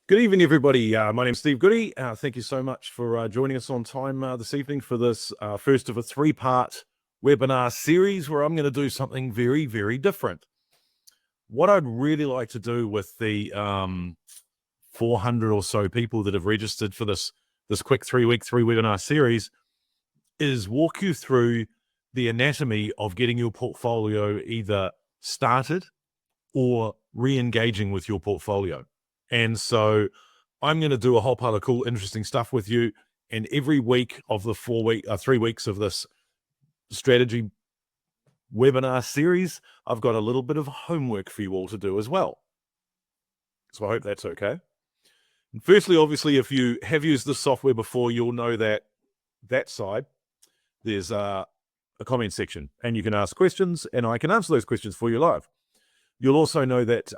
Good evening, everybody. My name's Steve Goody. Thank you so much for joining us on time this evening for this first of a three-part webinar series where I'm going to do something very, very different. What I'd really like to do with the 400 or so people that have registered for this quick three webinar series is walk you through the anatomy of getting your portfolio either started or re-engaging with your portfolio. And so I'm going to do a whole pile of cool, interesting stuff with you. And every week of the 3 weeks of this strategy webinar series, I've got a little bit of homework for you all to do as well. So I hope that's okay. And firstly, obviously, if you have used this software before, you'll know that side, there's a comment section and you can ask questions and I can answer those questions for you live. You'll also know that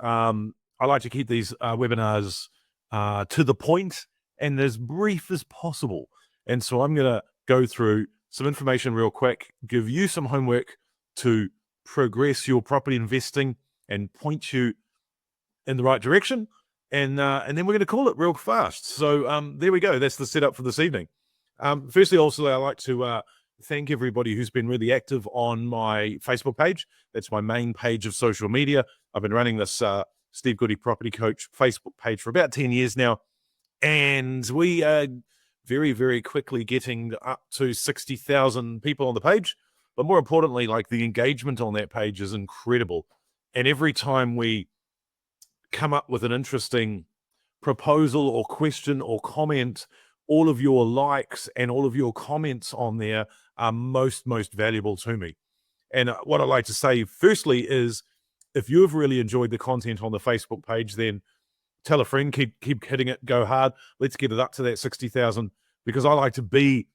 I like to keep these webinars to the point and as brief as possible. And so I'm going to go through some information real quick, give you some homework to progress your property investing and point you in the right direction. And then we're going to call it real fast. So there we go. That's the setup for this evening. Firstly, also, I'd like to thank everybody who's been really active on my Facebook page. That's my main page of social media. I've been running this Steve Goody Property Coach Facebook page for about 10 years now. And we are very, very quickly getting up to 60,000 people on the page. But more importantly, like the engagement on that page is incredible. And every time we come up with an interesting proposal or question or comment, all of your likes and all of your comments on there are most valuable to me. And what I'd like to say firstly is if you've really enjoyed the content on the Facebook page, then tell a friend, keep hitting it, go hard. Let's get it up to that 60,000 because I like to be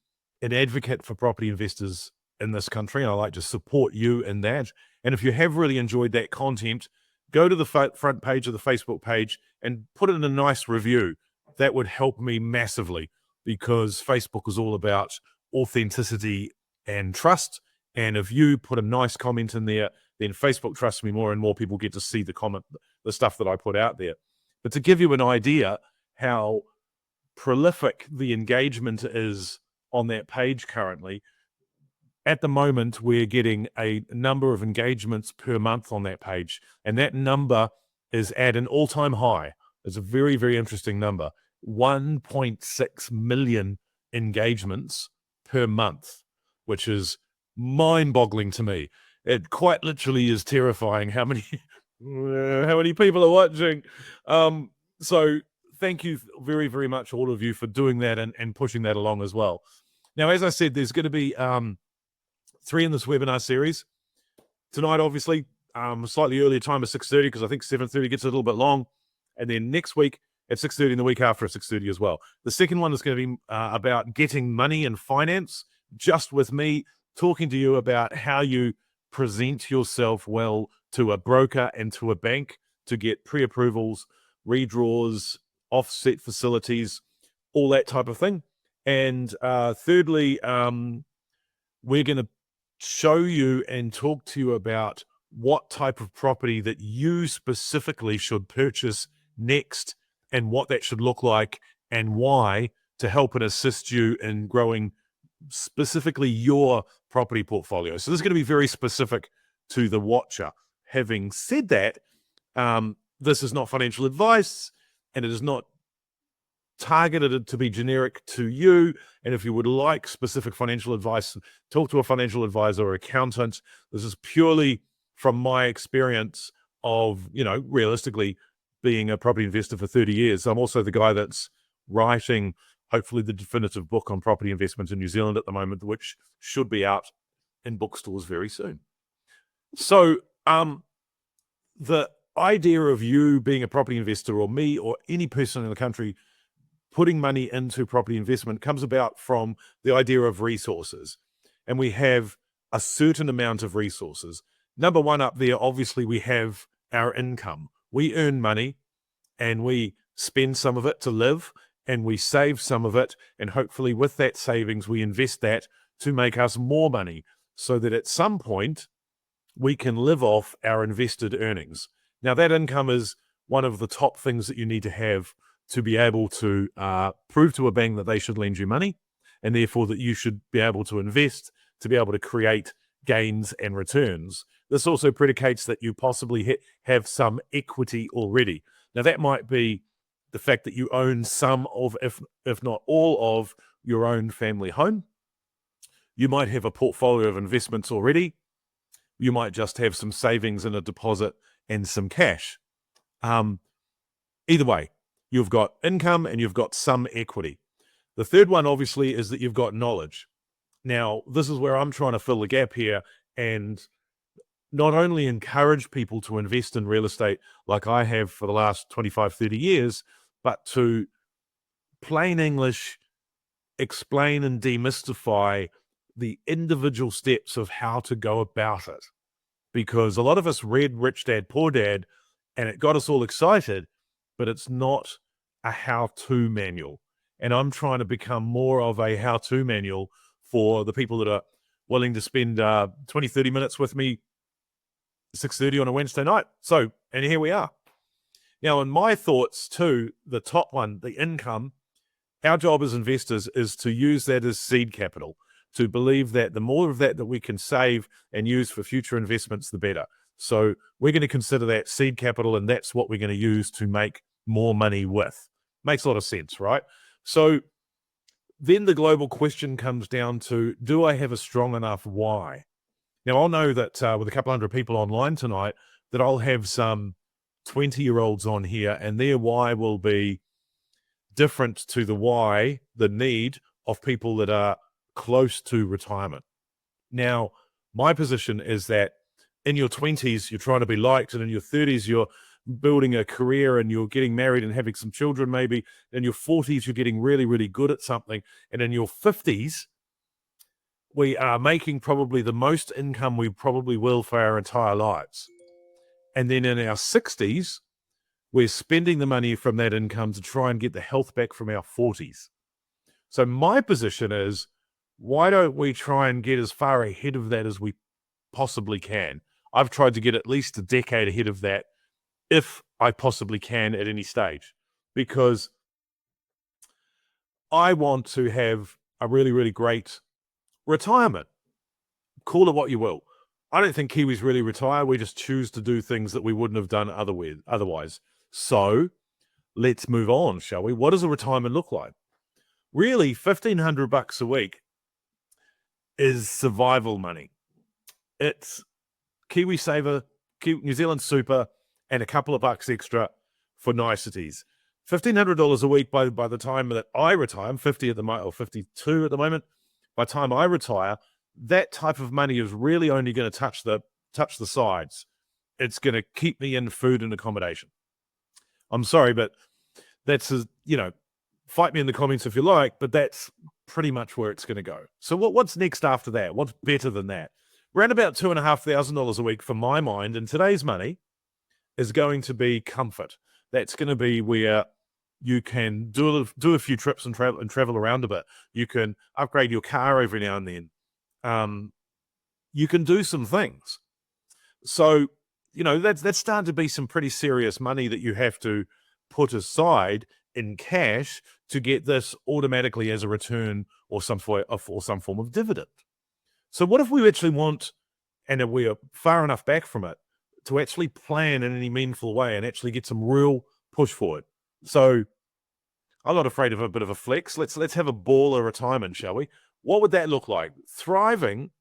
an advocate for property investors in this country and I like to support you in that. And if you have really enjoyed that content, go to the front page of the Facebook page and put in a nice review. That would help me massively because Facebook is all about authenticity and trust. And if you put a nice comment in there, then Facebook trusts me more and more people get to see the stuff that I put out there. But to give you an idea how prolific the engagement is on that page currently, at the moment, we're getting a number of engagements per month on that page. And that number is at an all-time high. It's a very, very interesting number. 1.6 million engagements per month, which is mind-boggling to me. It quite literally is terrifying how many people are watching. So thank you very, very much, all of you, for doing that and pushing that along as well. Now, as I said, there's going to be 3 in this webinar series. Tonight, obviously, slightly earlier time of 6:30 because I think 7:30 gets a little bit long. And then next week at 6:30 and the week after at 6:30 as well. The second one is going to be about getting money and finance, just with me talking to you about how you present yourself well to a broker and to a bank to get pre-approvals, redraws, offset facilities, all that type of thing. And thirdly, we're going to show you and talk to you about what type of property that you specifically should purchase next and what that should look like and why, to help and assist you in growing specifically your property portfolio. So this is going to be very specific to the watcher. Having said that, this is not financial advice and it is not targeted to be generic to you. And if you would like specific financial advice, talk to a financial advisor or accountant. This is purely from my experience of, realistically being a property investor for 30 years. I'm also the guy that's writing, hopefully, the definitive book on property investment in New Zealand at the moment, which should be out in bookstores very soon. So the idea of you being a property investor, or me or any person in the country putting money into property investment, comes about from the idea of resources. And we have a certain amount of resources. Number one up there, obviously, we have our income. We earn money and we spend some of it to live and we save some of it. And hopefully with that savings, we invest that to make us more money so that at some point we can live off our invested earnings. Now, that income is one of the top things that you need to have to be able to prove to a bank that they should lend you money, and therefore that you should be able to invest to be able to create gains and returns. This also predicates that you possibly have some equity already. Now, that might be the fact that you own some of, if not all of, your own family home. You might have a portfolio of investments already. You might just have some savings and a deposit and some cash. Either way, you've got income and you've got some equity. The third one, obviously, is that you've got knowledge. Now, this is where I'm trying to fill the gap here and not only encourage people to invest in real estate like I have for the last 25, 30 years, but to, plain English, explain and demystify the individual steps of how to go about it. Because a lot of us read Rich Dad, Poor Dad, and it got us all excited, but it's not a how-to manual. And I'm trying to become more of a how-to manual for the people that are willing to spend 20, 30 minutes with me 6:30 on a Wednesday night. So, and here we are. Now, in my thoughts too, the top one, the income, our job as investors is to use that as seed capital, to believe that the more of that we can save and use for future investments, the better. So we're going to consider that seed capital, and that's what we're going to use to make more money with. Makes a lot of sense, right? So then the global question comes down to, do I have a strong enough why? Now, I'll know that with a couple hundred people online tonight, that I'll have some 20-year-olds on here, and their why will be different to the why, the need of people that are close to retirement. Now, my position is that in your 20s, you're trying to be liked, and in your 30s, you're building a career and you're getting married and having some children maybe. In your 40s, you're getting really, really good at something. And in your 50s, we are making probably the most income we probably will for our entire lives. And then in our 60s, we're spending the money from that income to try and get the health back from our 40s. So my position is, why don't we try and get as far ahead of that as we possibly can? I've tried to get at least a decade ahead of that if I possibly can at any stage, because I want to have a really, really great retirement. Call it what you will. I don't think Kiwis really retire. We just choose to do things that we wouldn't have done otherwise. So let's move on, shall we? What does a retirement look like? Really, $1,500 a week is survival money. It's KiwiSaver, New Zealand Super, and a couple of bucks extra for niceties. $1,500 a week by the time that I retire, I'm 50 at the moment, or 52 at the moment. By the time I retire, that type of money is really only going to touch the sides. It's going to keep me in food and accommodation. I'm sorry, but that's fight me in the comments if you like, but that's pretty much where it's going to go. So what's next after that? What's better than that? Around about $2,500 a week, for my mind, in today's money, is going to be comfort. That's going to be where you can do a few trips and travel around a bit. You can upgrade your car every now and then. You can do some things. So, that's starting to be some pretty serious money that you have to put aside in cash to get this automatically as a return or some form of dividend. So what if we actually want, and we are far enough back from it, to actually plan in any meaningful way and actually get some real push forward? So I'm not afraid of a bit of a flex. Let's have a baller retirement, shall we? What would that look like? Thriving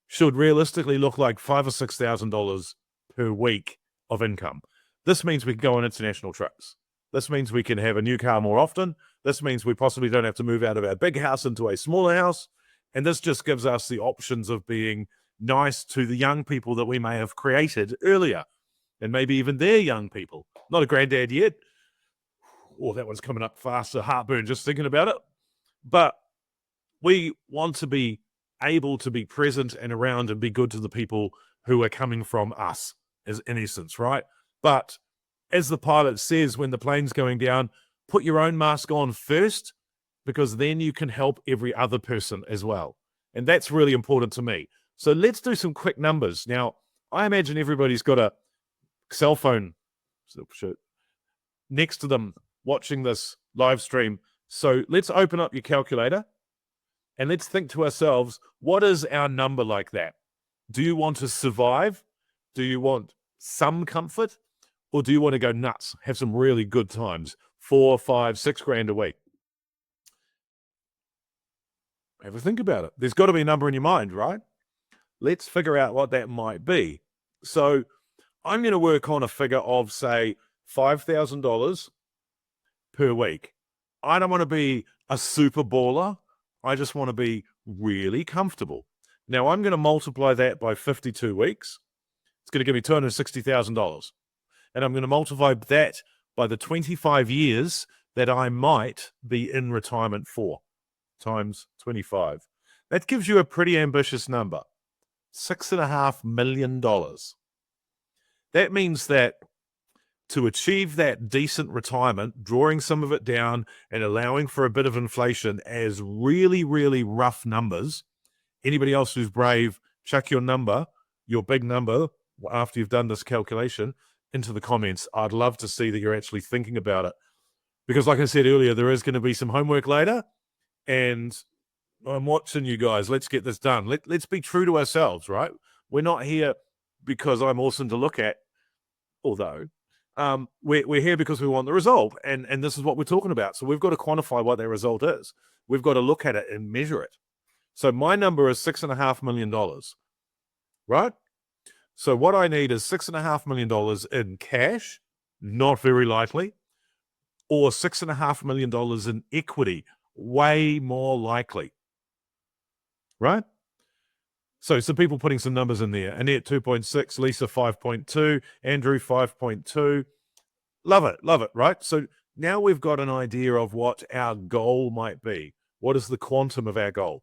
should realistically look like $5,000 or $6,000 per week of income. This means we can go on international trips. This means we can have a new car more often. This means we possibly don't have to move out of our big house into a smaller house. And this just gives us the options of being nice to the young people that we may have created earlier, and maybe even their young people. Not a granddad yet. Oh, that one's coming up fast. A heartburn just thinking about it. But we want to be able to be present and around and be good to the people who are coming from us, as in essence, right? But as the pilot says when the plane's going down, put your own mask on first, because then you can help every other person as well. And that's really important to me. So let's do some quick numbers. Now, I imagine everybody's got a cell phone next to them watching this live stream. So let's open up your calculator and let's think to ourselves, what is our number like that? Do you want to survive? Do you want some comfort? Or do you want to go nuts, have some really good times, 4, 5, 6 grand a week? Have a think about it. There's got to be a number in your mind, right? Let's figure out what that might be. So I'm going to work on a figure of, say, $5,000 per week. I don't want to be a super baller. I just want to be really comfortable. Now, I'm going to multiply that by 52 weeks. It's going to give me $260,000. And I'm going to multiply that by the 25 years that I might be in retirement for, times 25. That gives you a pretty ambitious number, $6.5 million. That means that to achieve that decent retirement, drawing some of it down and allowing for a bit of inflation as really, really rough numbers, anybody else who's brave, chuck your number, your big number, after you've done this calculation, into the comments. I'd love to see that you're actually thinking about it. Because like I said earlier, there is going to be some homework later, and I'm watching you guys. Let's get this done. Let's be true to ourselves, right? We're not here because I'm awesome to look at, although we're here because we want the result, and this is what we're talking about. So we've got to quantify what that result is. We've got to look at it and measure it. So my number is $6.5 million, right? So what I need is $6.5 million in cash, not very likely, or $6.5 million in equity, way more likely, right? So some people putting some numbers in there. Annette 2.6, Lisa 5.2, Andrew 5.2. Love it, right? So now we've got an idea of what our goal might be. What is the quantum of our goal?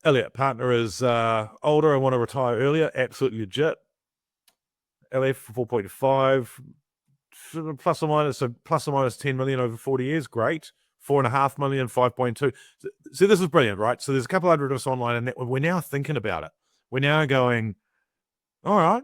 Elliot, partner is older. I want to retire earlier. Absolutely legit. LF 4.5, plus or minus 10 million over 40 years. Great. 4.5 million, 5.2. So this is brilliant, right? So there's a couple hundred of us online, and we're now thinking about it. We're now going, all right.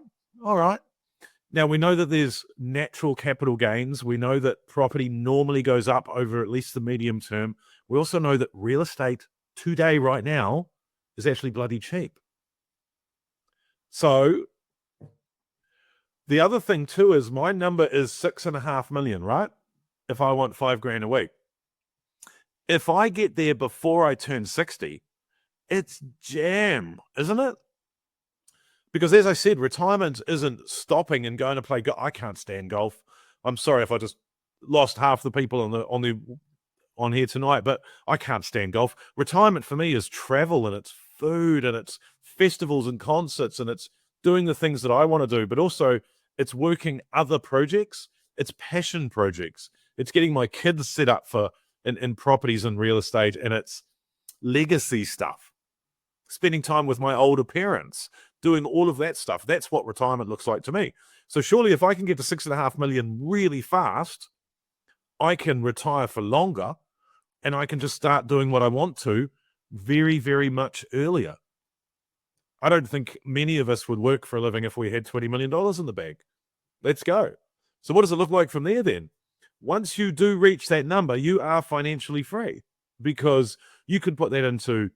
Now, we know that there's natural capital gains. We know that property normally goes up over at least the medium term. We also know that real estate today, right now, is actually bloody cheap. So the other thing too is my number is 6.5 million, right? If I want 5 grand a week. If I get there before I turn 60, it's jam, isn't it? Because as I said, retirement isn't stopping and going to play golf. I can't stand golf. I'm sorry if I just lost half the people on here tonight, but I can't stand golf. Retirement for me is travel, and it's food, and it's festivals and concerts, and it's doing the things that I want to do, but also it's working other projects. It's passion projects. It's getting my kids set up for in properties and real estate, and it's legacy stuff. Spending time with my older parents, doing all of that stuff. That's what retirement looks like to me. So surely if I can get to 6.5 million really fast, I can retire for longer, and I can just start doing what I want to very, very much earlier. I don't think many of us would work for a living if we had $20 million in the bank. Let's go. So what does it look like from there then? Once you do reach that number, you are financially free, because you can put that into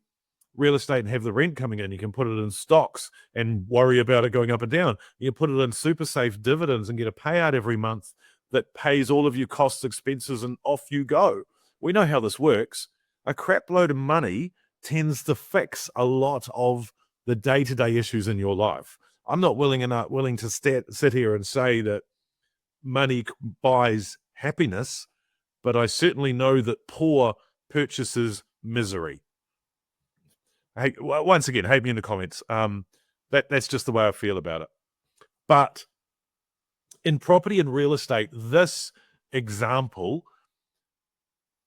real estate and have the rent coming in. You can put it in stocks and worry about it going up and down. You can put it in super safe dividends and get a payout every month that pays all of your costs, expenses, and off you go. We know how this works. A crap load of money tends to fix a lot of the day-to-day issues in your life. I'm not willing to sit here and say that money buys happiness, but I certainly know that poor purchases misery. Hey, once again, hate me in the comments. That's just the way I feel about it. But in property and real estate, this example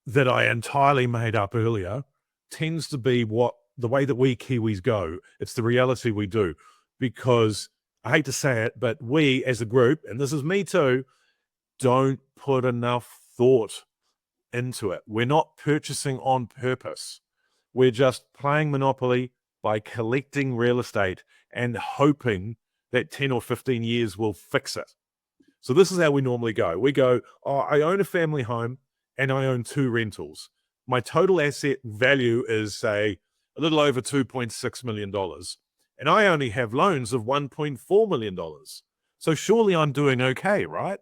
that I entirely made up earlier tends to be the way that we Kiwis go. It's the reality we do, because I hate to say it, but we as a group, and this is me too, don't put enough thought into it. We're not purchasing on purpose. We're just playing Monopoly by collecting real estate and hoping that 10 or 15 years will fix it. So this is how we normally go. We go, oh, I own a family home and I own 2 rentals. My total asset value is, say, a little over $2.6 million. And I only have loans of $1.4 million. So surely I'm doing okay, right?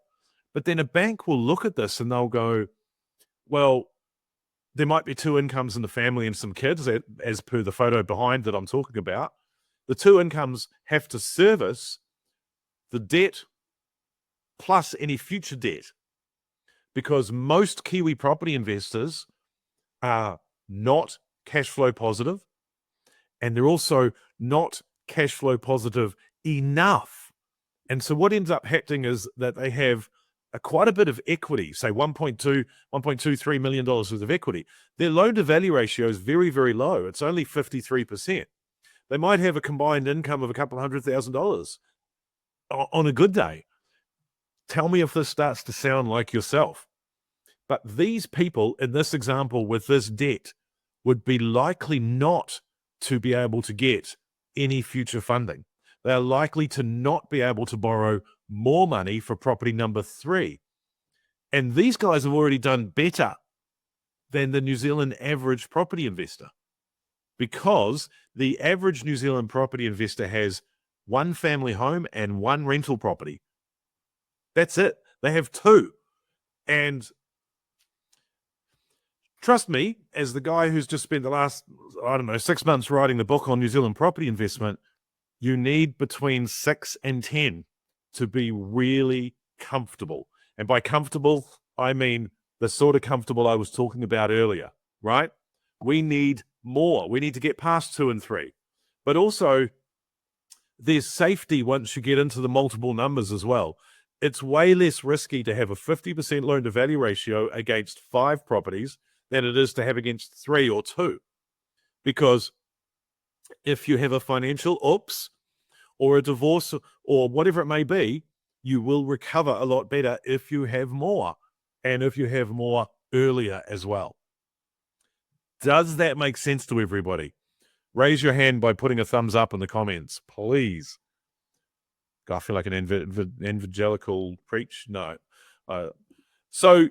But then a bank will look at this and they'll go, well, there might be 2 incomes in the family and some kids, as per the photo behind that I'm talking about. The 2 incomes have to service the debt plus any future debt, because most Kiwi property investors are not cash flow positive, and they're also not cash flow positive enough. And so what ends up happening is that they have quite a bit of equity, say $1.23 million worth of equity. Their loan to value ratio is very, very low. It's only 53%. They might have a combined income of a couple $100,000 on a good day. Tell me if this starts to sound like yourself. But these people in this example with this debt would be likely not to be able to get any future funding. They are likely to not be able to borrow more money for property number 3. And these guys have already done better than the New Zealand average property investor, because the average New Zealand property investor has 1 family home and 1 rental property. That's it. They have 2. And trust me, as the guy who's just spent the last, 6 months writing the book on New Zealand property investment, you need between 6 and 10 to be really comfortable. And by comfortable, I mean the sort of comfortable I was talking about earlier, right? We need more. We need to get past 2 and 3. But also, there's safety once you get into the multiple numbers as well. It's way less risky to have a 50% loan to value ratio against 5 properties than it is to have against 3 or 2. Because if you have a financial oops or a divorce or whatever it may be, you will recover a lot better if you have more, and if you have more earlier as well. Does that make sense to everybody? Raise your hand by putting a thumbs up in the comments, please. God, I feel like an evangelical preach. No. So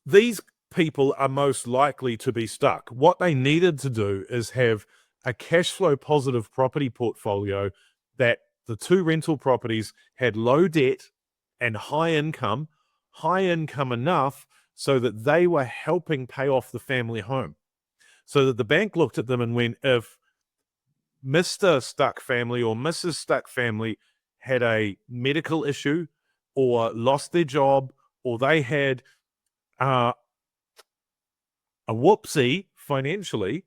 these people are most likely to be stuck. What they needed to do is have a cash flow positive property portfolio that the 2 rental properties had low debt and high income enough so that they were helping pay off the family home. So that the bank looked at them and went, if Mr. Stuck family or Mrs. Stuck family had a medical issue or lost their job, or they had a whoopsie financially,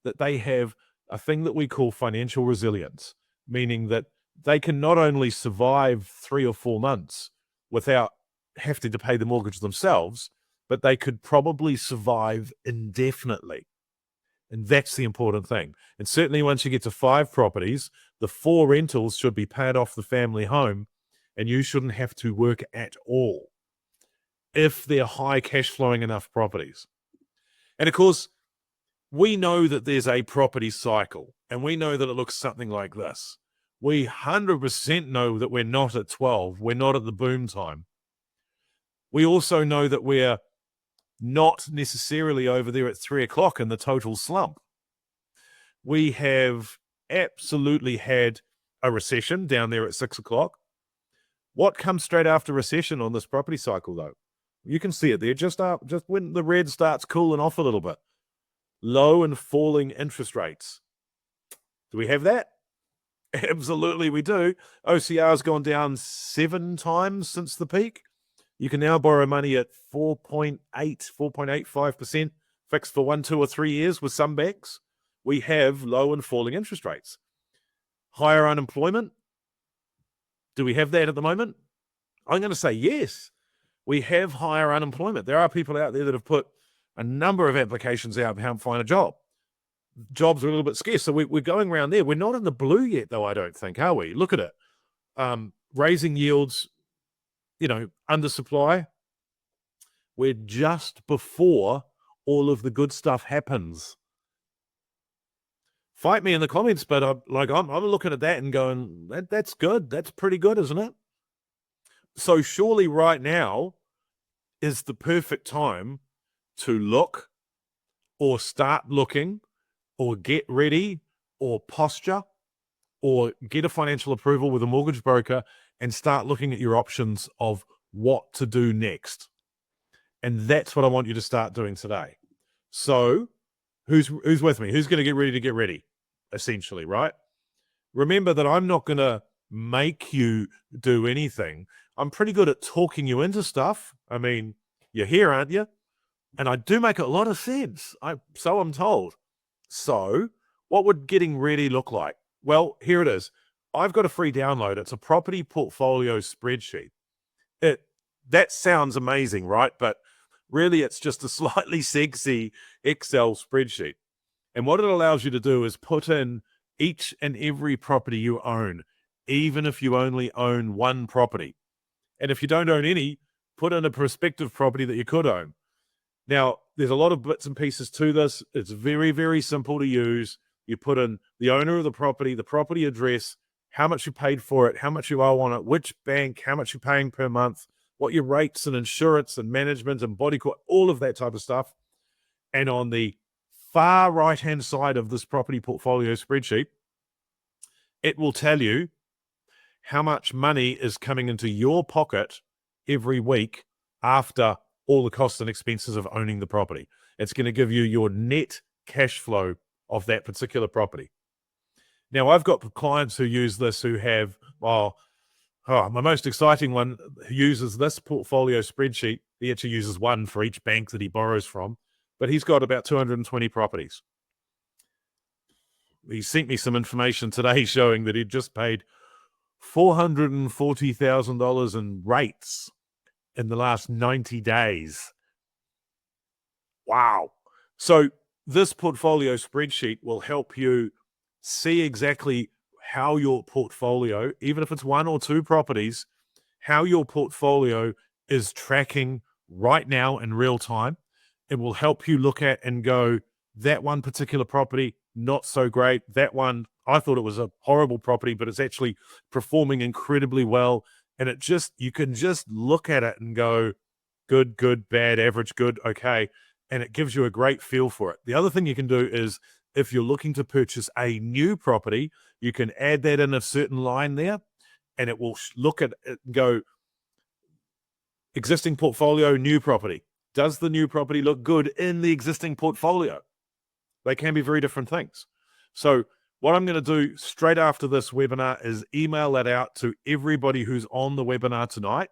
that they have a thing that we call financial resilience, meaning that they can not only survive 3 or 4 months without having to pay the mortgage themselves, but they could probably survive indefinitely. And that's the important thing. And certainly once you get to 5 properties, the 4 rentals should be paid off the family home, and you shouldn't have to work at all if they're high cash flowing enough properties. And of course, we know that there's a property cycle, and we know that it looks something like this. We 100% know that we're not at 12. We're not at the boom time. We also know that we're not necessarily over there at 3 o'clock in the total slump. We have absolutely had a recession down there at 6 o'clock. What comes straight after recession on this property cycle, though? You can see it there just when the red starts cooling off a little bit. Low and falling interest rates. Do we have that? Absolutely, we do. OCR has gone down 7 times since the peak. You can now borrow money at 4.85% fixed for 1, 2, or 3 years with some banks. We have low and falling interest rates. Higher unemployment. Do we have that at the moment? I'm going to say yes. We have higher unemployment. There are people out there that have put a number of applications out to help find a job. Jobs are a little bit scarce, so we're going around there. We're not in the blue yet, though, I don't think, are we? Look at it. Raising yields, undersupply. We're just before all of the good stuff happens. Fight me in the comments, but I'm looking at that and going, that's good. That's pretty good, isn't it? So surely right now is the perfect time to look or start looking or get ready or posture or get a financial approval with a mortgage broker and start looking at your options of what to do next. And that's what I want you to start doing today. So who's with me? Who's going to get ready, essentially, right? Remember that I'm not going to make you do anything. I'm pretty good at talking you into stuff. I mean, you're here, aren't you? And I do make a lot of sense. So I'm told. So what would getting ready look like? Well, here it is. I've got a free download. It's a property portfolio spreadsheet. That sounds amazing, right? But really, it's just a slightly sexy Excel spreadsheet. And what it allows you to do is put in each and every property you own, even if you only own one property. And if you don't own any, put in a prospective property that you could own. Now, there's a lot of bits and pieces to this. It's very, very simple to use. You put in the owner of the property address, how much you paid for it, how much you owe on it, which bank, how much you're paying per month, what your rates and insurance and management and body court, all of that type of stuff. And on the far right-hand side of this property portfolio spreadsheet, it will tell you how much money is coming into your pocket every week after all the costs and expenses of owning the property. It's going to give you your net cash flow of that particular property. Now, I've got clients who use this who have, my most exciting one uses this portfolio spreadsheet. He actually uses one for each bank that he borrows from, but he's got about 220 properties. He sent me some information today showing that he'd just paid $440,000 in rates in the last 90 days. Wow. So this portfolio spreadsheet will help you see exactly how your portfolio, even if it's one or two properties, how your portfolio is tracking right now in real time. It will help you look at and go, that one particular property, not so great. That one, I thought it was a horrible property, but it's actually performing incredibly well. And you can just look at it and go, good, bad, average, good, okay. And it gives you a great feel for it. The other thing you can do is if you're looking to purchase a new property, you can add that in a certain line there and it will look at it and go, existing portfolio, new property. Does the new property look good in the existing portfolio? They can be very different things. So what I'm going to do straight after this webinar is email that out to everybody who's on the webinar tonight.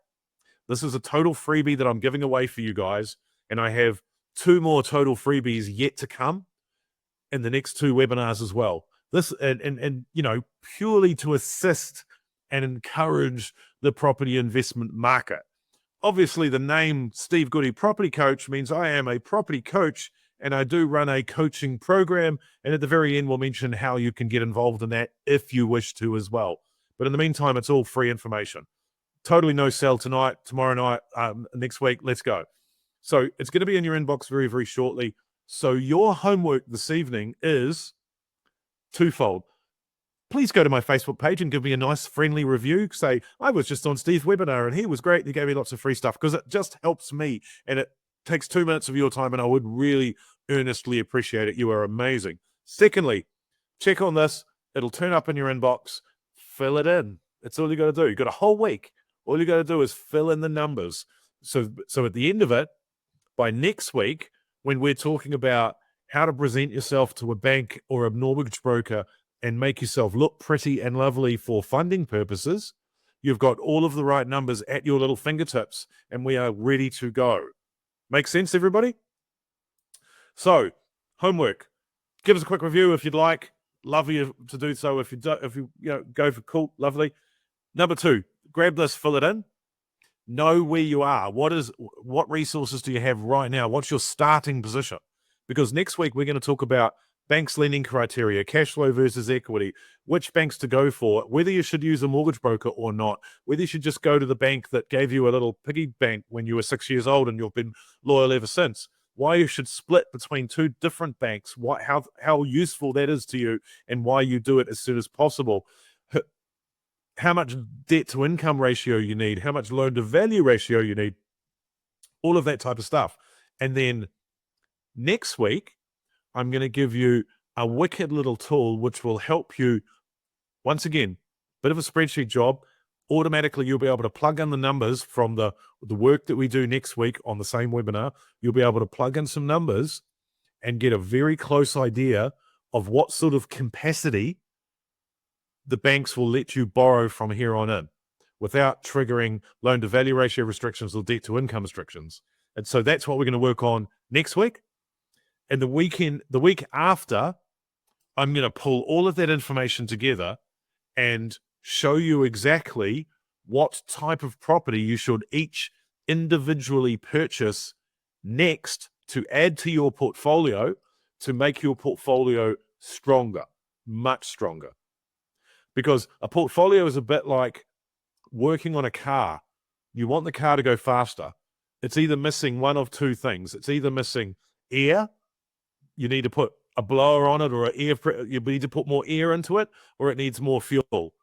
This is a total freebie that I'm giving away for you guys. And I have 2 more total freebies yet to come in the next 2 webinars as well. This and purely to assist and encourage the property investment market. Obviously, the name Steve Goody Property Coach means I am a property coach and I do run a coaching program. And at the very end, we'll mention how you can get involved in that if you wish to as well. But in the meantime, it's all free information. Totally no sell tonight, tomorrow night, next week. Let's go. So it's going to be in your inbox very, very shortly. So your homework this evening is twofold. Please go to my Facebook page and give me a nice friendly review. Say, I was just on Steve's webinar and he was great. He gave me lots of free stuff because it just helps me and it takes 2 minutes of your time and I would really earnestly appreciate it. You are amazing. Secondly, check on this. It'll turn up in your inbox. Fill it in. That's all you got to do. You've got a whole week. All you got to do is fill in the numbers. So at the end of it, by next week, when we're talking about how to present yourself to a bank or a mortgage broker and make yourself look pretty and lovely for funding purposes, you've got all of the right numbers at your little fingertips and we are ready to go. Make sense, everybody? So, homework. Give us a quick review if you'd like. Love you to do so. If you go for cool, lovely. Number 2, grab this, fill it in. Know where you are. What resources do you have right now? What's your starting position? Because next week we're going to talk about banks' lending criteria, cash flow versus equity, which banks to go for, whether you should use a mortgage broker or not, whether you should just go to the bank that gave you a little piggy bank when you were 6 years old and you've been loyal ever since, why you should split between 2 different banks, how useful that is to you, and why you do it as soon as possible. how much debt to income ratio you need, how much loan to value ratio you need, all of that type of stuff. And then next week, I'm going to give you a wicked little tool which will help you, once again, bit of a spreadsheet job. Automatically, you'll be able to plug in the numbers from the work that we do next week on the same webinar. You'll be able to plug in some numbers and get a very close idea of what sort of capacity the banks will let you borrow from here on in without triggering loan to value ratio restrictions or debt to income restrictions. And so that's what we're going to work on next week. And the week after, I'm going to pull all of that information together and show you exactly what type of property you should each individually purchase next to add to your portfolio to make your portfolio stronger, much stronger. Because a portfolio is a bit like working on a car. You want the car to go faster. It's either missing one of two things. It's either missing air. You need to put a blower on it, or you need to put more air into it, or it needs more fuel.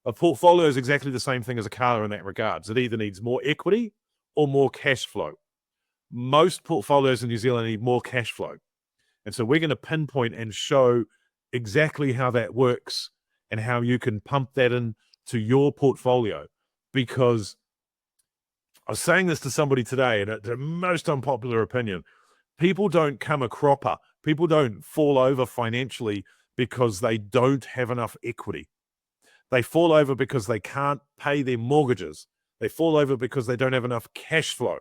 A portfolio is exactly the same thing as a car in that regards. It either needs more equity or more cash flow. Most portfolios in New Zealand need more cash flow. And so we're going to pinpoint and show exactly how that works and how you can pump that into your portfolio. Because I was saying this to somebody today, and it's a most unpopular opinion. People don't come a cropper. People don't fall over financially because they don't have enough equity. They fall over because they can't pay their mortgages. They fall over because they don't have enough cash flow.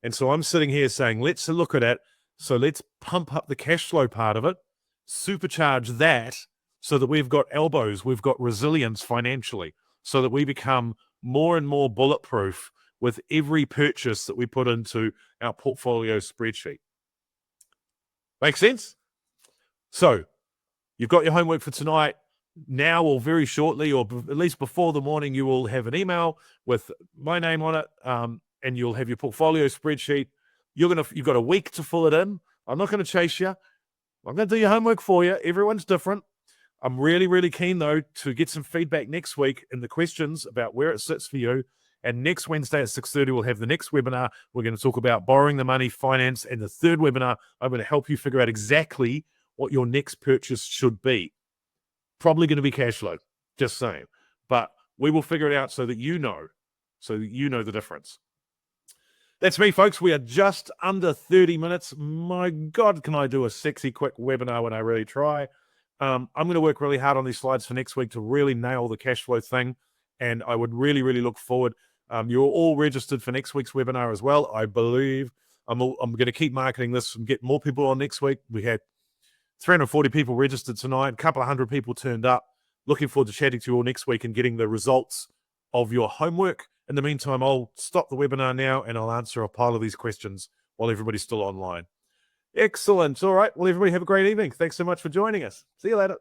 And so I'm sitting here saying, let's look at it. So let's pump up the cash flow part of it, supercharge that so that we've got elbows, we've got resilience financially, so that we become more and more bulletproof with every purchase that we put into our portfolio spreadsheet. Make sense? So you've got your homework for tonight. Now or very shortly, or at least before the morning, you will have an email with my name on it, and you'll have your portfolio spreadsheet. You've got a week to fill it in. I'm not going to chase you. I'm going to do your homework for you. Everyone's different. I'm really, really keen, though, to get some feedback next week in the questions about where it sits for you. And next Wednesday at 6:30, we'll have the next webinar. We're going to talk about borrowing the money, finance, and the third webinar, I'm going to help you figure out exactly what your next purchase should be. Probably going to be cash flow, just saying. But we will figure it out so that you know the difference. That's me, folks. We are just under 30 minutes. My God, can I do a sexy quick webinar when I really try? I'm going to work really hard on these slides for next week to really nail the cash flow thing. And I would really, really look forward. You're all registered for next week's webinar as well, I believe. I'm going to keep marketing this and get more people on next week. We had 340 people registered tonight, a couple of hundred people turned up. Looking forward to chatting to you all next week and getting the results of your homework. In the meantime, I'll stop the webinar now and I'll answer a pile of these questions while everybody's still online. Excellent. All right. Well, everybody have a great evening. Thanks so much for joining us. See you later.